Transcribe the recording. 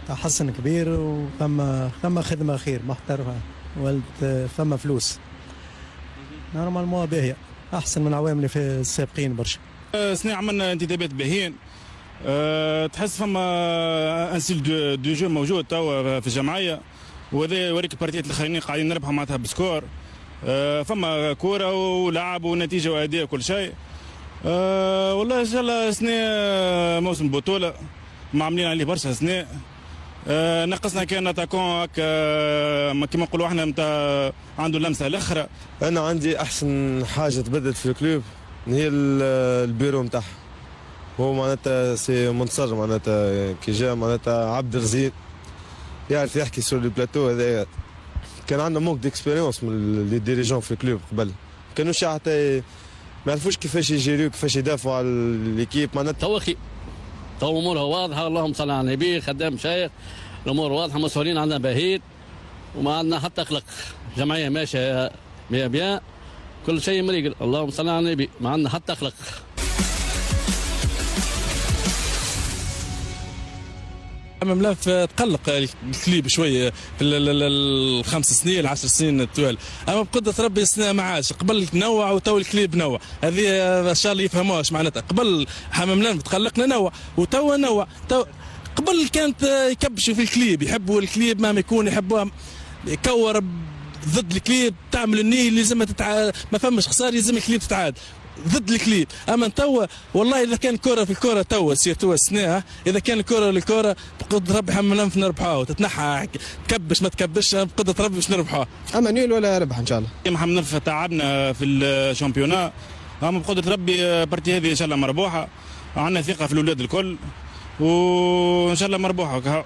تحسن كبير، وثم خدمه خير محترفه، ولد ثم فلوس نورمالمون باهيه، احسن من عوامل في السابقين برشا. سنة عملنا انتدابات باهيين. تحس فما انسيل دو جو موجود توا في الجمعيه، وهذا يوريك البارتيات الاخرين قاعدين نربحوا معناتها بسكور. فما كوره ولعب ونتيجه واداء وكل شيء. والله ان شاء الله سنة موسم بطوله ما عاملين عليه برشا سنة. نقصنا كان اتاكون هكا كيما نقولوا احنا نتاع عنده اللمسه الاخرى. انا عندي احسن حاجه تبدلت في الكلوب هي البيرو نتاعها. هو معناتها سي منتصر، معناتها كي جا معناتها عبد الرزين يعرف يحكي سور البلاتو. هذايا كان عندنا موك ديكسبيريونس من لي ديريجون في الكلوب قبل، كانوش حتى ما يعرفوش كيفاش يجيريو كيفاش يدافعوا على ليكيب. معناتها تو امورها واضحه، اللهم صل على النبي، خدام شيخ، الامور واضحه، مسؤولين عندنا باهيت وما عندنا حتى قلق، جمعيه ماشيه بيان، كل شيء مريق، اللهم صل على النبي، ما عندنا حتى قلق. ملف تقلق الكليب شويه في الخمس سنين العشر سنين الطوال، اما بقدره ربي السنه ما عادش. قبل نوع وتو الكليب نوع، هذه ان شاء الله يفهموهاش معناتها. قبل حمام لان تقلقنا نوع وتو نوع. قبل كانت يكبشوا في الكليب، يحبوا الكليب مهما يكون يحبوها، يكور ضد الكليب، تعمل النية اللي لازم ما فماش خساره، لازم الكليب تتعاد ضد الكليب. اما توا والله اذا كان كره في الكره توا سيرتوا السنه، اذا كان الكره للكره بقدر ربي حملنا في نربحوها، وتتنحى تكبش ما تكبش بقدر ربي باش نربحوها. اما نيل ولا ربح ان شاء الله. محمد نرفع تعبنا في الشامبيونا، اما بقدره ربي بارتي هذه ان شاء الله مربوحه، عندنا ثقه في الاولاد الكل، وان شاء الله مربوحه.